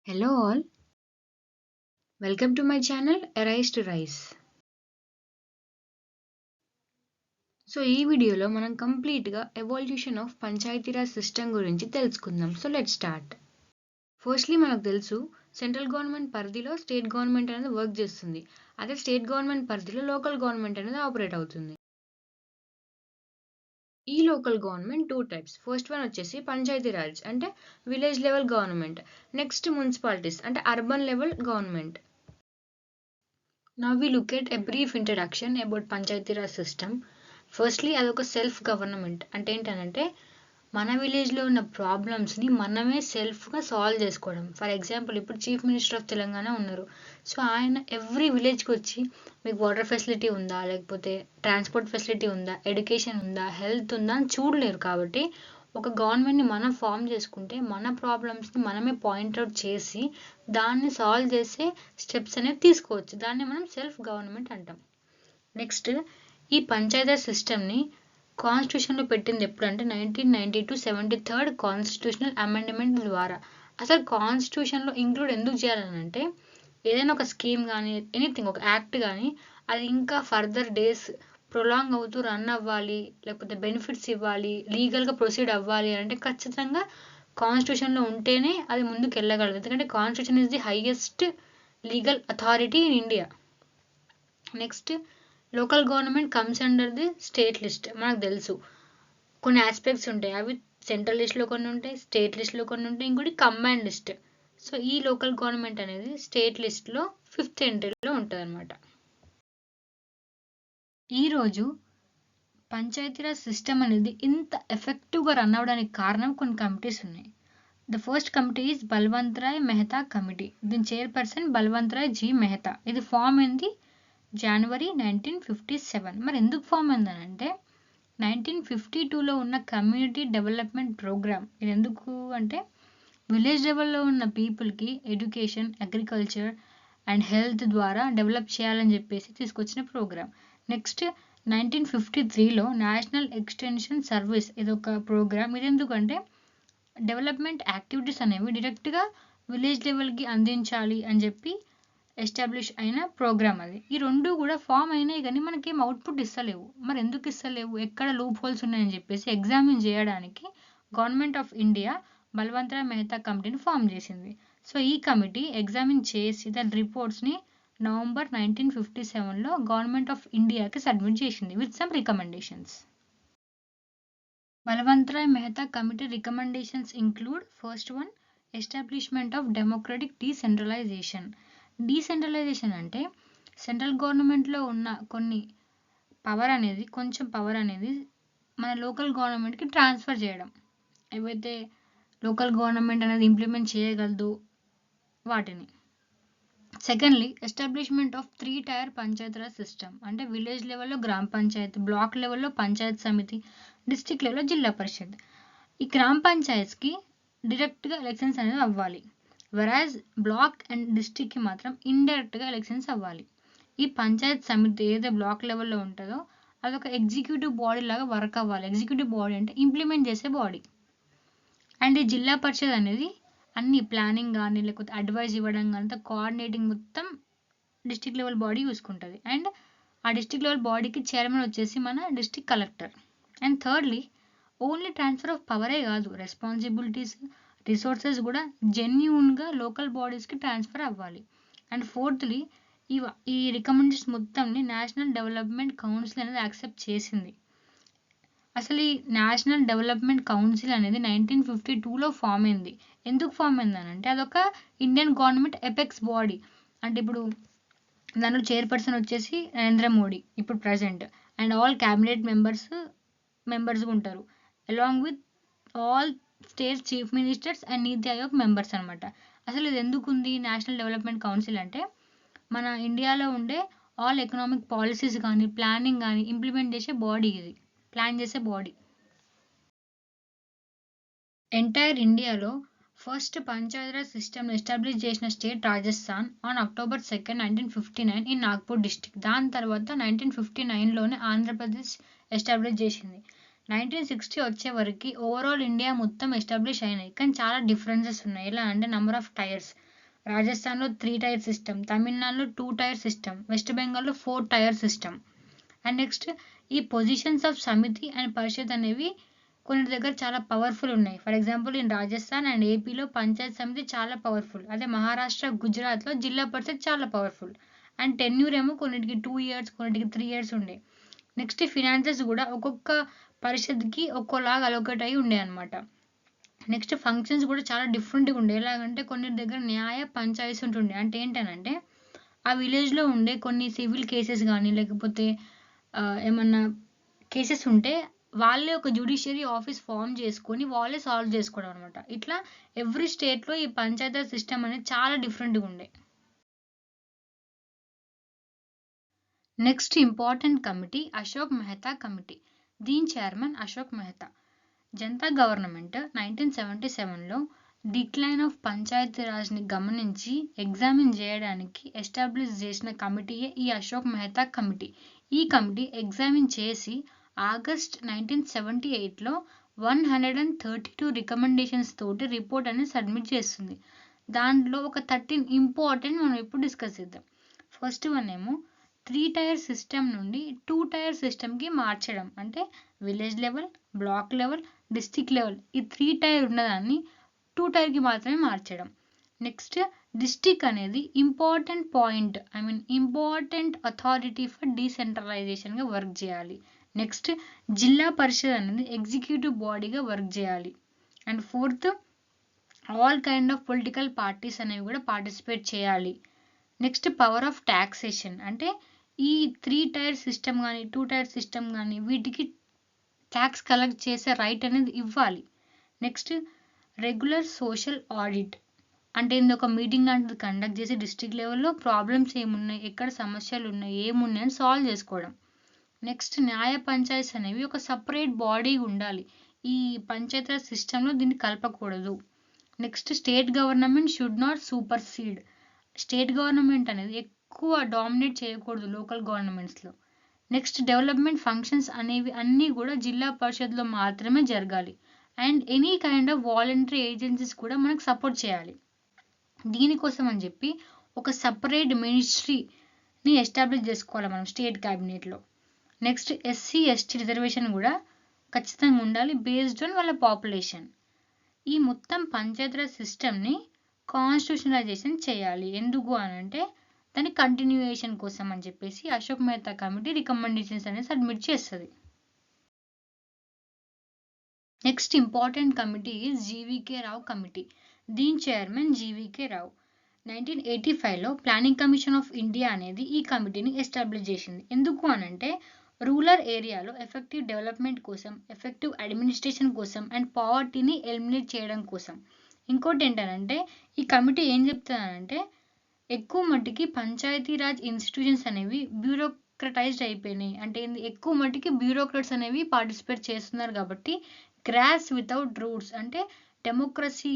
Hello all, welcome to my channel Arise to Rise. So ఈ వీడియోలో మనం కంప్లీట్గా ఎవల్యూషన్ ఆఫ్ పంచాయతీరాజ్ సిస్టమ్ గురించి తెలుసుకుందాం. So let start. ఫస్ట్లీ మనకు తెలుసు సెంట్రల్ గవర్నమెంట్ పరిధిలో స్టేట్ గవర్నమెంట్ అనేది వర్క్ చేస్తుంది. అదే స్టేట్ గవర్నమెంట్ పరిధిలో లోకల్ గవర్నమెంట్ అనేది ఆపరేట్ అవుతుంది. ఈ local government two types. First one వచ్చేసి పంచాయతీరాజ్ అంటే village level government. Next municipalities అంటే urban level government. Now we look at a brief introduction about Panchayati Raj system. Firstly, అదొక self government అంటే ఏంటంటే మన విలేజ్లో ఉన్న ప్రాబ్లమ్స్ని మనమే సెల్ఫ్గా సాల్వ్ చేసుకోవడం. ఫర్ ఎగ్జాంపుల్ ఇప్పుడు చీఫ్ మినిస్టర్ ఆఫ్ తెలంగాణ ఉన్నారు. సో ఆయన ఎవ్రీ విలేజ్కి వచ్చి మీకు వాటర్ ఫెసిలిటీ ఉందా, లేకపోతే ట్రాన్స్పోర్ట్ ఫెసిలిటీ ఉందా, ఎడ్యుకేషన్ ఉందా, హెల్త్ ఉందా అని చూడలేరు. కాబట్టి ఒక గవర్నమెంట్ని మనం ఫామ్ చేసుకుంటే మన ప్రాబ్లమ్స్ని మనమే పాయింట్అవుట్ చేసి దాన్ని సాల్వ్ చేసే స్టెప్స్ అనేవి తీసుకోవచ్చు. దాన్ని మనం సెల్ఫ్ గవర్నమెంట్ అంటాం. నెక్స్ట్ ఈ పంచాయతీ సిస్టమ్ని కాన్స్టిట్యూషన్లో పెట్టింది ఎప్పుడంటే 1992 73rd కాన్స్టిట్యూషనల్ అమెండ్మెంట్ ద్వారా. అసలు కాన్స్టిట్యూషన్లో ఇంక్లూడ్ ఎందుకు చేయాలనంటే ఏదైనా ఒక స్కీమ్ కానీ ఎనీథింగ్ ఒక యాక్ట్ కానీ అది ఇంకా ఫర్దర్ డేస్ ప్రొలాంగ్ అవుతూ రన్ అవ్వాలి, లేకపోతే బెనిఫిట్స్ ఇవ్వాలి, లీగల్గా ప్రొసీడ్ అవ్వాలి అంటే ఖచ్చితంగా కాన్స్టిట్యూషన్లో ఉంటేనే అది ముందుకు వెళ్ళగలదు. ఎందుకంటే constitution is the highest legal authority in India. Next local government comes under the state list. మనకు తెలుసు కొన్ని ఆస్పెక్ట్స్ ఉంటాయి, అవి సెంట్రల్ లిస్ట్లో కొన్ని ఉంటాయి, స్టేట్ లిస్ట్లో కొన్ని ఉంటాయి, ఇంకోటి కంబైన్డ్ లిస్ట్. సో ఈ లోకల్ గవర్నమెంట్ అనేది స్టేట్ లిస్ట్లో 5th ఎంట్రీలో ఉంటుంది అనమాట. ఈరోజు పంచాయతీరాజ్ సిస్టమ్ అనేది ఇంత ఎఫెక్టివ్గా రన్ అవ్వడానికి కారణం కొన్ని కమిటీస్ ఉన్నాయి. The first committee is Balwant Rai Mehta committee. దీని చైర్పర్సన్ బల్వంత్ రాయ్ జీ మెహతా. ఇది ఫామ్ అయింది జనవరి 1957. మరి ఎందుకు ఫామ్ అయిందనంటే 1952లో ఉన్న కమ్యూనిటీ డెవలప్మెంట్ ప్రోగ్రామ్. ఇది ఎందుకు అంటే విలేజ్ లెవెల్లో ఉన్న పీపుల్కి ఎడ్యుకేషన్, అగ్రికల్చర్ అండ్ హెల్త్ ద్వారా డెవలప్ చేయాలని చెప్పేసి తీసుకొచ్చిన ప్రోగ్రామ్. నెక్స్ట్ 1953లో నేషనల్ ఎక్స్టెన్షన్ సర్వీస్, ఇదొక ప్రోగ్రామ్. ఇది ఎందుకంటే డెవలప్మెంట్ యాక్టివిటీస్ అనేవి డైరెక్ట్గా విలేజ్ లెవెల్కి అందించాలి అని చెప్పి ఎస్టాబ్లిష్ అయిన ప్రోగ్రామ్ అది. ఈ రెండు కూడా ఫామ్ అయినాయి కానీ మనకేం అవుట్పుట్ ఇస్తలేవు. మరి ఎందుకు ఇస్తలేవు, ఎక్కడ లూప్ హోల్స్ ఉన్నాయని చెప్పేసి ఎగ్జామిన్ చేయడానికి government of India Balwant Rai Mehta కమిటీని ఫామ్ చేసింది. సో ఈ కమిటీ ఎగ్జామిన్ చేసి దాని రిపోర్ట్స్ని నవంబర్ 1957లో గవర్నమెంట్ ఆఫ్ ఇండియాకి సబ్మిట్ చేసింది with some recommendations. Balwant Rai Mehta committee recommendations include first one establishment of democratic decentralization. Decentralization అంటే సెంట్రల్ గవర్నమెంట్లో ఉన్న కొంచెం పవర్ అనేది మన లోకల్ గవర్నమెంట్కి ట్రాన్స్ఫర్ చేయడం. ఏవైతే లోకల్ గవర్నమెంట్ అనేది ఇంప్లిమెంట్ చేయగలదు వాటిని. Secondly establishment of 3-tier Panchayati Raj system. అంటే విలేజ్ లెవెల్లో గ్రామ పంచాయతీ, బ్లాక్ లెవెల్లో పంచాయత్ సమితి, డిస్ట్రిక్ట్ లెవెల్లో జిల్లా పరిషత్. ఈ గ్రామ పంచాయత్స్కి డైరెక్ట్గా ఎలక్షన్స్ అనేది అవ్వాలి. వెరాజ్ బ్లాక్ అండ్ డిస్ట్రిక్ట్కి మాత్రం ఇండైరెక్ట్గా ఎలక్షన్స్ అవ్వాలి. ఈ పంచాయత్ సమితి ఏదైతే బ్లాక్ లెవెల్లో ఉంటుందో అదొక ఎగ్జిక్యూటివ్ బాడీ లాగా వర్క్ అవ్వాలి. ఎగ్జిక్యూటివ్ బాడీ అంటే ఇంప్లిమెంట్ చేసే బాడీ. అండ్ ఈ జిల్లా పరిషత్ అనేది అన్ని ప్లానింగ్ కానీ లేకపోతే అడ్వైజ్ ఇవ్వడం కానీ కోఆర్డినేటింగ్ మొత్తం డిస్ట్రిక్ట్ లెవెల్ బాడీ చూసుకుంటుంది. అండ్ ఆ డిస్ట్రిక్ట్ లెవెల్ బాడీకి చైర్మన్ వచ్చేసి మన district collector. And thirdly only transfer of పవరే కాదు, రెస్పాన్సిబిలిటీస్, రిసోర్సెస్ కూడా జెన్యూన్గా లోకల్ బాడీస్కి ట్రాన్స్ఫర్ అవ్వాలి. అండ్ ఫోర్త్లీ ఈ రికమెండేషన్స్ మొత్తంని నేషనల్ డెవలప్మెంట్ కౌన్సిల్ అనేది యాక్సెప్ట్ చేసింది. అసలు ఈ నేషనల్ డెవలప్మెంట్ కౌన్సిల్ అనేది 1952లో ఫామ్ అయింది. ఎందుకు ఫామ్ అయిందనంటే అదొక ఇండియన్ గవర్నమెంట్ ఎపెక్స్ బాడీ. అంటే ఇప్పుడు దానిలో చైర్పర్సన్ వచ్చేసి నరేంద్ర మోడీ ఇప్పుడు present, and all cabinet members ఉంటారు along with all state chief ministers and NITI Aayog members అనమాట. అసలు ఇది ఎందుకు ఉంది నేషనల్ డెవలప్మెంట్ కౌన్సిల్ అంటే మన ఇండియాలో ఉండే ఆల్ ఎకనామిక్ పాలసీస్ కానీ ప్లానింగ్ కానీ ఇంప్లిమెంట్ చేసే బాడీ, ఇది ప్లాన్ చేసే బాడీ. ఎంటైర్ ఇండియాలో ఫస్ట్ పంచాయతీరాజ్ సిస్టమ్ ఎస్టాబ్లిష్ చేసిన state Rajasthan on October 2, 1959 in Nagpur district. దాని తర్వాత 1959లోనే ఆంధ్రప్రదేశ్ ఎస్టాబ్లిష్ చేసింది. 1960 వచ్చే వరకు ఓవరాల్ ఇండియా మొత్తం ఎస్టాబ్లిష్ అయినాయి, కానీ చాలా డిఫరెన్సెస్ ఉన్నాయి. ఎలా అంటే నెంబర్ ఆఫ్ టైర్స్. రాజస్థాన్లో 3 టైర్ సిస్టమ్, తమిళనాడులో 2 టైర్ సిస్టమ్, వెస్ట్ బెంగాల్లో 4 టైర్ సిస్టమ్. అండ్ నెక్స్ట్ ఈ పొజిషన్స్ ఆఫ్ సమితి అండ్ పరిషత్ అనేవి కొన్ని దగ్గర చాలా పవర్ఫుల్ ఉన్నాయి. For example in Rajasthan and ఏపీలో పంచాయత్ సమితి చాలా పవర్ఫుల్. అదే మహారాష్ట్ర, గుజరాత్లో జిల్లా పరిషత్ చాలా పవర్ఫుల్. అండ్ టెన్యూర్ ఏమో కొన్నిటికి 2 ఇయర్స్, కొన్నిటికి 3 ఇయర్స్ ఉండే. నెక్స్ట్ ఫినాన్సెస్ కూడా ఒక్కొక్క పరిషత్కి ఒక్కోలాగా అలొకేట్ అయి ఉండే అనమాట. నెక్స్ట్ ఫంక్షన్స్ కూడా చాలా డిఫరెంట్గా ఉండే. ఎలాగంటే కొన్ని దగ్గర న్యాయ పంచాయతీ ఉంటుండే. అంటే ఏంటనంటే ఆ విలేజ్లో ఉండే కొన్ని సివిల్ కేసెస్ కానీ లేకపోతే ఏమన్నా కేసెస్ ఉంటే వాళ్ళే ఒక జ్యుడిషియరీ ఆఫీస్ ఫామ్ చేసుకొని వాళ్ళే సాల్వ్ చేసుకోవడం అనమాట. ఇట్లా ఎవ్రీ స్టేట్లో ఈ పంచాయతీ సిస్టమ్ అనేది చాలా డిఫరెంట్గా ఉండే. Next important committee Ashok Mehta committee. దీని చైర్మన్ అశోక్ మెహతా. జనతా గవర్నమెంట్ 1977లో డిక్లైన్ ఆఫ్ పంచాయతీరాజ్ని గమనించి ఎగ్జామిన్ చేయడానికి ఎస్టాబ్లిష్ చేసిన కమిటీయే ఈ అశోక్ మెహతా కమిటీ. ఈ కమిటీ ఎగ్జామిన్ చేసి ఆగస్ట్ 1978లో 132 రికమెండేషన్స్ తోటి రిపోర్ట్ అనేది సబ్మిట్ చేస్తుంది. దాంట్లో ఒక 13 ఇంపార్టెంట్ మనం ఇప్పుడు డిస్కస్ చేద్దాం. ఫస్ట్ వన్ ఏమో 3 టైర్ సిస్టమ్ నుండి 2 టైర్ సిస్టమ్కి మార్చడం. అంటే village level, block level, district level ఈ 3 టైర్ ఉన్నదాన్ని 2 టైర్కి మాత్రమే మార్చడం. నెక్స్ట్ డిస్ట్రిక్ట్ అనేది important point, important authority for డీసెంట్రలైజేషన్గా వర్క్ చేయాలి. నెక్స్ట్ జిల్లా పరిషత్ అనేది ఎగ్జిక్యూటివ్ బాడీగా వర్క్ చేయాలి. And fourth all kind of political parties అనేవి కూడా పార్టిసిపేట్ చేయాలి. Next power of taxation. అంటే ఈ 3 టైర్ సిస్టమ్ కానీ 2 టైర్ సిస్టమ్ కానీ వీటికి ట్యాక్స్ కలెక్ట్ చేసే రైట్ అనేది ఇవ్వాలి. Next regular social audit. అంటే ఇది ఒక మీటింగ్ లాంటిది కండక్ట్ చేసి డిస్ట్రిక్ట్ లెవెల్లో ప్రాబ్లమ్స్ ఏమున్నాయి, ఎక్కడ సమస్యలు ఉన్నాయి, ఏమున్నాయని సాల్వ్ చేసుకోవడం. నెక్స్ట్ న్యాయ పంచాయతీస్ అనేవి ఒక సపరేట్ బాడీ ఉండాలి. ఈ పంచాయతీరాజ్ సిస్టంలో దీన్ని కలపకూడదు. Next state government should not supersede. State government అనేది ఎక్కువ డామినేట్ చేయకూడదు లోకల్ గవర్నమెంట్స్లో. నెక్స్ట్ డెవలప్మెంట్ ఫంక్షన్స్ అనేవి అన్నీ కూడా జిల్లా పరిషత్లో మాత్రమే జరగాలి. And any kind of voluntary agencies కూడా మనకు సపోర్ట్ చేయాలి. దీనికోసం అని చెప్పి ఒక సపరేట్ మినిస్ట్రీని ఎస్టాబ్లిష్ చేసుకోవాలి మనం స్టేట్ క్యాబినెట్లో. నెక్స్ట్ ఎస్సీ ఎస్టీ రిజర్వేషన్ కూడా ఖచ్చితంగా ఉండాలి బేస్డ్ ఆన్ వాళ్ళ పాపులేషన్. ఈ మొత్తం పంచాయతీరాజ్ సిస్టమ్ని కాన్స్టిట్యూషనలైజేషన్ చేయాలి. ఎందుకు అని అంటే దాని కంటిన్యూయేషన్ కోసం అని చెప్పేసి అశోక్ మెహతా కమిటీ రికమెండేషన్స్ అనేది సబ్మిట్ చేస్తుంది. Next important committee is G V K Rao committee. దీని చైర్మన్ జీవీకే రావు. 1985లో ప్లానింగ్ కమిషన్ ఆఫ్ ఇండియా అనేది ఈ కమిటీని ఎస్టాబ్లిష్ చేసింది. ఎందుకు అనంటే రూరల్ ఏరియాలో ఎఫెక్టివ్ డెవలప్మెంట్ కోసం, ఎఫెక్టివ్ అడ్మినిస్ట్రేషన్ కోసం అండ్ పావర్టీని ఎలిమినేట్ చేయడం కోసం. ఇంకోటి ఏంటంటే ఈ కమిటీ ఏం చెప్తుందంటే ఎక్కువ మట్టికి పంచాయతీరాజ్ ఇన్స్టిట్యూషన్స్ అనేవి బ్యూరోక్రటైజ్డ్ అయిపోయినాయి. అంటే ఎక్కువ మట్టికి బ్యూరోక్రాట్స్ అనేవి పార్టిసిపేట్ చేస్తున్నారు కాబట్టి గ్రాస్ వితౌట్ రూట్స్ అంటే డెమోక్రసీ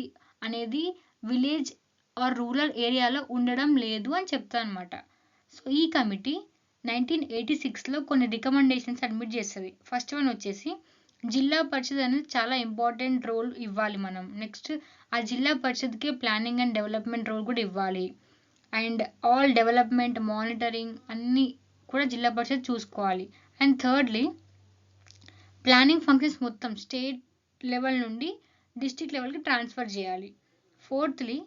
అనేది విలేజ్ ఆర్ రూరల్ ఏరియాలో ఉండడం లేదు అని చెప్తా అనమాట. సో ఈ కమిటీ 1986లో కొన్ని రికమెండేషన్స్ సబ్మిట్ చేస్తుంది. ఫస్ట్ వన్ వచ్చేసి జిల్లా పరిషత్ అనేది చాలా ఇంపార్టెంట్ రోల్ ఇవ్వాలి మనం. నెక్స్ట్ ఆ జిల్లా పరిషత్కే ప్లానింగ్ అండ్ డెవలప్మెంట్ రోల్ కూడా ఇవ్వాలి. అండ్ ఆల్ డెవలప్మెంట్ మానిటరింగ్ అన్నీ కూడా జిల్లా పరిషత్ చూసుకోవాలి. అండ్ థర్డ్లీ ప్లానింగ్ ఫంక్షన్స్ మొత్తం స్టేట్ లెవెల్ నుండి డిస్ట్రిక్ట్ లెవెల్కి ట్రాన్స్ఫర్ చేయాలి. ఫోర్త్లీ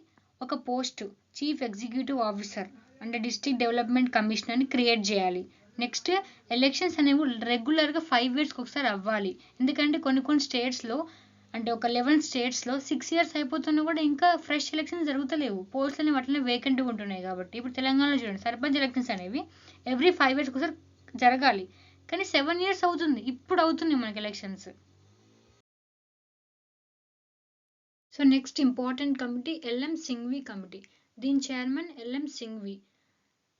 ఒక పోస్ట్ చీఫ్ ఎగ్జిక్యూటివ్ ఆఫీసర్ అంటే డిస్ట్రిక్ట్ డెవలప్మెంట్ కమిషనర్ని క్రియేట్ చేయాలి. నెక్స్ట్ ఎలక్షన్స్ అనేవి రెగ్యులర్గా 5 yearsకి ఒకసారి అవ్వాలి. ఎందుకంటే కొన్ని స్టేట్స్లో అంటే ఒక 11 స్టేట్స్లో 6 years అయిపోతున్నా కూడా ఇంకా ఫ్రెష్ ఎలక్షన్స్ జరుగుతలేవు. పోస్టులు అనేవి అట్లనే వేకెంట్గా ఉంటున్నాయి. కాబట్టి ఇప్పుడు తెలంగాణలో చూడండి సర్పంచ్ ఎలక్షన్స్ అనేవి ఎవ్రీ 5 yearsకి ఒకసారి జరగాలి. కానీ 7 years అవుతుంది, ఇప్పుడు అవుతుంది మనకి ఎలక్షన్స్. So next important committee L M Singhvi committee. దీని చైర్మన్ ఎల్ఎం సింఘ్వి.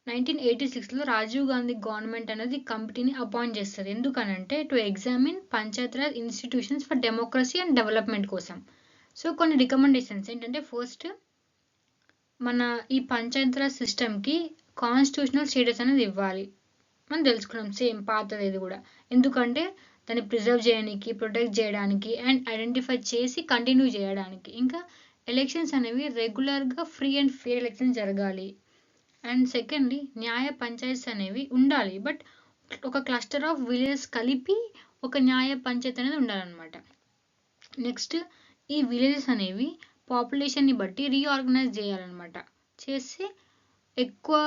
1986లో రాజీవ్ గాంధీ గవర్నమెంట్ అనేది కమిటీని అపాయింట్ చేస్తుంది. ఎందుకనంటే to examine Panchayati Raj institutions for democracy and development కోసం. సో కొన్ని రికమెండేషన్స్ ఏంటంటే ఫస్ట్ మన ఈ పంచాయతీరాజ్ సిస్టమ్కి కాన్స్టిట్యూషనల్ స్టేటస్ అనేది ఇవ్వాలి. మనం తెలుసుకున్నాం సేమ్ పాతది ఇది కూడా. ఎందుకంటే దాన్ని ప్రిజర్వ్ చేయడానికి, ప్రొటెక్ట్ చేయడానికి అండ్ ఐడెంటిఫై చేసి కంటిన్యూ చేయడానికి. ఇంకా ఎలక్షన్స్ అనేవి రెగ్యులర్గా ఫ్రీ అండ్ ఫెయిర్ ఎలక్షన్స్ జరగాలి. అండ్ సెకండ్లీ న్యాయ పంచాయతీస్ అనేవి ఉండాలి, బట్ ఒక క్లస్టర్ ఆఫ్ విలేజెస్ కలిపి ఒక న్యాయ పంచాయతీ అనేది ఉండాలన్నమాట. నెక్స్ట్ ఈ విలేజెస్ అనేవి పాపులేషన్ని బట్టి రీఆర్గనైజ్ చేయాలన్నమాట. చేసి ఎక్కువ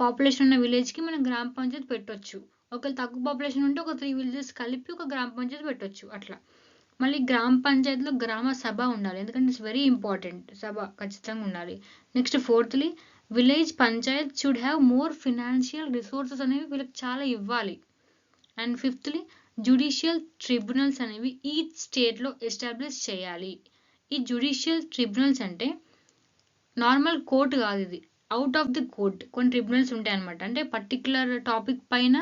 పాపులేషన్ ఉన్న విలేజ్కి మనం గ్రామ పంచాయతీ పెట్టొచ్చు. ఒకవేళ తక్కువ పాపులేషన్ ఉంటే ఒక 3 విలేజెస్ కలిపి ఒక గ్రామ పంచాయతీ పెట్టొచ్చు అట్లా. మళ్ళీ గ్రామ పంచాయతీలో గ్రామ సభ ఉండాలి, ఎందుకంటే ఇట్స్ వెరీ ఇంపార్టెంట్. సభ ఖచ్చితంగా ఉండాలి. Next fourthly village Panchayat should have more financial resources అనేవి వీళ్ళకి చాలా ఇవ్వాలి. అండ్ ఫిఫ్త్లీ జ్యుడిషియల్ ట్రిబ్యునల్స్ అనేవి ఈచ్ స్టేట్లో ఎస్టాబ్లిష్ చేయాలి. ఈ జ్యుడిషియల్ ట్రిబ్యునల్స్ అంటే నార్మల్ కోర్టు కాదు, ఇది అవుట్ ఆఫ్ ది కోర్ట్ కొన్ని ట్రిబ్యునల్స్ ఉంటాయి అనమాట. అంటే పర్టికులర్ టాపిక్ పైన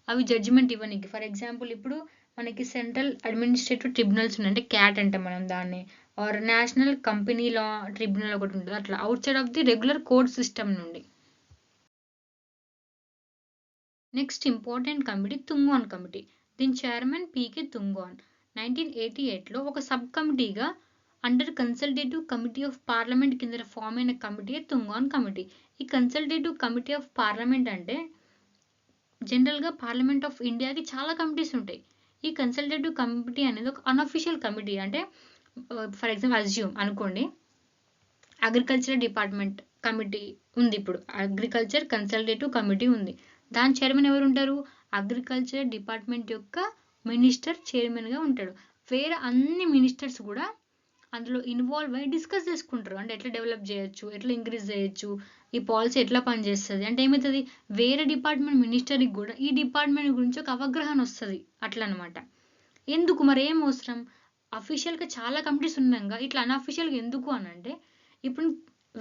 అవి జడ్జిమెంట్ ఇవ్వడానికి. ఫర్ ఎగ్జాంపుల్ ఇప్పుడు మనకి సెంట్రల్ అడ్మినిస్ట్రేటివ్ ట్రిబ్యునల్స్ ఉన్నాయి, అంటే క్యాట్ అంటాం మనం దాన్ని, or national company law tribunal ఒకటి ఉంటుంది. అట్లా outside of the regular court system నుండి. Next important committee Thungon committee. దీని చైర్మన్ పీకే తుంగాన్. 1988లో ఒక సబ్ కమిటీగా under consultative committee of parliament కింద ఫామ్ అయిన కమిటీ తుంగాన్ కమిటీ. ఈ కన్సల్టేటివ్ కమిటీ ఆఫ్ పార్లమెంట్ అంటే జనరల్గా పార్లమెంట్ ఆఫ్ ఇండియాకి చాలా కమిటీస్ ఉంటాయి. ఈ కన్సల్టేటివ్ కమిటీ అనేది ఒక అన్అఫీషియల్ కమిటీ. అంటే ఫర్ ఎగ్జాంపుల్ అజ్యూమ్ అనుకోండి, అగ్రికల్చర్ డిపార్ట్మెంట్ కమిటీ ఉంది. ఇప్పుడు అగ్రికల్చర్ కన్సల్టేటివ్ కమిటీ ఉంది. దాని చైర్మన్ ఎవరు ఉంటారు? అగ్రికల్చర్ డిపార్ట్మెంట్ యొక్క మినిస్టర్ చైర్మన్గా ఉంటాడు. వేరే అన్ని మినిస్టర్స్ కూడా అందులో ఇన్వాల్వ్ అయ్యి డిస్కస్ చేసుకుంటారు. అంటే ఎట్లా డెవలప్ చేయొచ్చు, ఎట్లా ఇంక్రీజ్ చేయొచ్చు, ఈ పాలసీ ఎట్లా పనిచేస్తుంది. అంటే ఏమవుతుంది, వేరే డిపార్ట్మెంట్ మినిస్టర్కి కూడా ఈ డిపార్ట్మెంట్ గురించి ఒక అవగాహన వస్తుంది అట్లా అనమాట. ఎందుకు మరి ఏం అవసరం, అఫీషియల్గా చాలా కమిటీస్ ఉన్నాగా ఇట్లా అన్అఫీషియల్గా ఎందుకు అని అంటే, ఇప్పుడు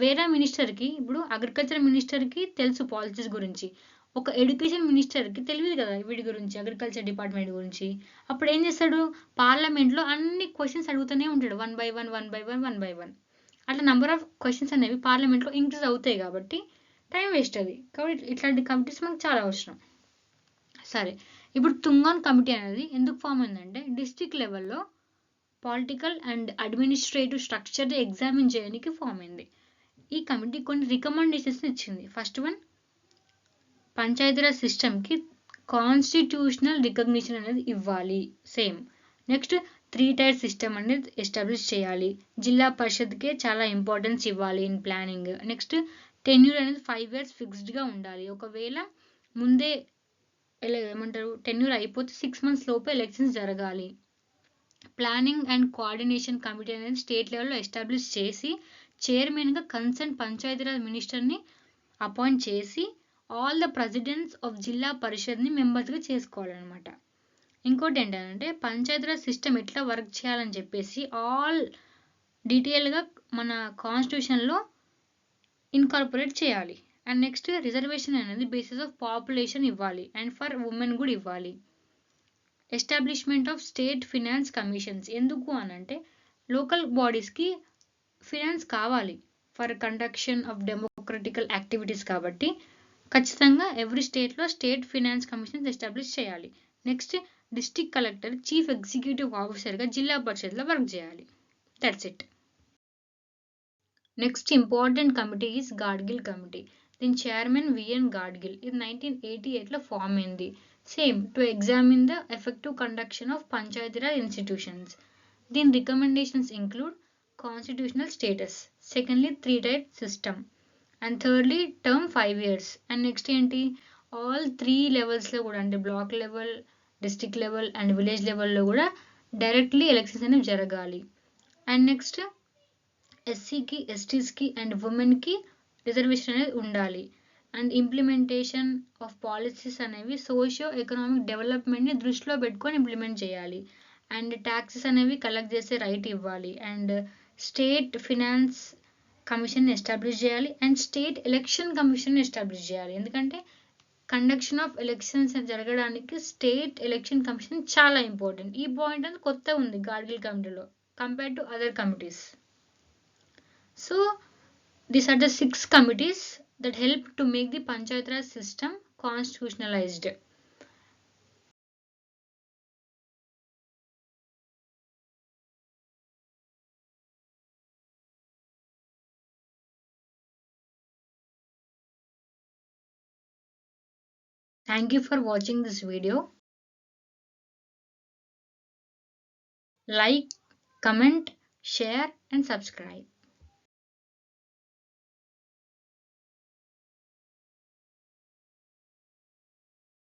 వేరే మినిస్టర్కి, ఇప్పుడు అగ్రికల్చర్ మినిస్టర్కి తెలుసు పాలసీస్ గురించి, ఒక ఎడ్యుకేషన్ మినిస్టర్కి తెలియదు కదా వీడి గురించి, అగ్రికల్చర్ డిపార్ట్మెంట్ గురించి. అప్పుడు ఏం చేస్తాడు, పార్లమెంట్లో అన్ని క్వశ్చన్స్ అడుగుతూనే ఉంటాడు, 1 by 1 1 by 1 1 by 1. అట్లా నెంబర్ ఆఫ్ క్వశ్చన్స్ అనేవి పార్లమెంట్లో ఇంక్రీజ్ అవుతాయి కాబట్టి టైం వేస్ట్ అది. కాబట్టి ఇట్లాంటి కమిటీస్ మనకు చాలా అవసరం. సరే, ఇప్పుడు తుంగాన్ కమిటీ అనేది ఎందుకు ఫామ్ అయిందంటే, డిస్ట్రిక్ట్ లెవెల్లో పొలిటికల్ అండ్ అడ్మినిస్ట్రేటివ్ స్ట్రక్చర్ని ఎగ్జామిన్ చేయడానికి ఫామ్ అయింది. ఈ కమిటీ కొన్ని రికమెండేషన్స్ ఇచ్చింది. ఫస్ట్ వన్, పంచాయతీరాజ్ సిస్టమ్కి కాన్స్టిట్యూషనల్ రికగ్నిషన్ అనేది ఇవ్వాలి, సేమ్. నెక్స్ట్ 3 టైర్ సిస్టమ్ అనేది ఎస్టాబ్లిష్ చేయాలి. జిల్లా పరిషత్కే చాలా ఇంపార్టెన్స్ ఇవ్వాలి ఇన్ ప్లానింగ్. నెక్స్ట్ టెన్యూర్ అనేది 5 years ఫిక్స్డ్గా ఉండాలి. ఒకవేళ ముందే ఏమంటారు టెన్యూర్ అయిపోతే 6 months లోపు ఎలక్షన్స్ జరగాలి. ప్లానింగ్ అండ్ కోఆర్డినేషన్ కమిటీ అనేది స్టేట్ లెవెల్లో ఎస్టాబ్లిష్ చేసి చైర్మన్గా కన్సర్న్ పంచాయతీరాజ్ మినిస్టర్ని అపాయింట్ చేసి ఆల్ ద ప్రెసిడెంట్స్ ఆఫ్ జిల్లా పరిషత్ని మెంబర్స్గా చేసుకోవాలన్నమాట. ఇంకోటి ఏంటంటే పంచాయతీరాజ్ సిస్టమ్ ఎట్లా వర్క్ చేయాలని చెప్పేసి ఆల్ డీటెయిల్గా మన కాన్స్టిట్యూషన్లో ఇన్కార్పొరేట్ చేయాలి. అండ్ నెక్స్ట్ రిజర్వేషన్ అనేది బేసిస్ ఆఫ్ పాపులేషన్ ఇవ్వాలి, అండ్ ఫర్ ఉమెన్ కూడా ఇవ్వాలి. Establishment of state finance commissions ఎందుకు అనంటే, లోకల్ బాడీస్కి ఫినాన్స్ కావాలి for conduction of democratical activities కాబట్టి ఖచ్చితంగా ఎవ్రీ స్టేట్లో స్టేట్ ఫినాన్స్ కమిషన్స్ ఎస్టాబ్లిష్ చేయాలి. Next district collector chief executive ఆఫీసర్గా జిల్లా పరిషత్లో వర్క్ చేయాలి. That's it. Next important committee is Gadgil committee. దీని చైర్మన్ విఎన్ గాడ్గిల్. ఇది 1988లో ఫామ్ అయింది. Same to examine the effective conduction of Panchayati Raj institutions. దీని recommendations include constitutional status, secondly 3 tier system, and thirdly term 5 years. And next ఏంటి, all 3 లెవెల్స్లో కూడా, అంటే block level, district level and village లెవెల్లో కూడా డైరెక్ట్లీ ఎలక్షన్స్ అనేవి జరగాలి. అండ్ నెక్స్ట్ ఎస్సీకి, ఎస్టీస్కి అండ్ ఉమెన్కి రిజర్వేషన్ అనేది ఉండాలి. అండ్ ఇంప్లిమెంటేషన్ ఆఫ్ పాలసీస్ అనేవి సోషియో ఎకనామిక్ డెవలప్మెంట్ని దృష్టిలో పెట్టుకొని ఇంప్లిమెంట్ చేయాలి. అండ్ ట్యాక్సెస్ అనేవి కలెక్ట్ చేసే రైట్ ఇవ్వాలి. And state finance commission establish చేయాలి. And state election commission establish చేయాలి. ఎందుకంటే కండక్షన్ ఆఫ్ ఎలక్షన్స్ జరగడానికి స్టేట్ ఎలక్షన్ కమిషన్ చాలా ఇంపార్టెంట్. ఈ పాయింట్ అనేది కొత్త ఉంది గాడ్గిల్ కమిటీలో compared to other committees. So these are the 6 committees that help to make the Panchayat Raj system constitutionalized. Thank you for watching this video. Like, comment, share and subscribe.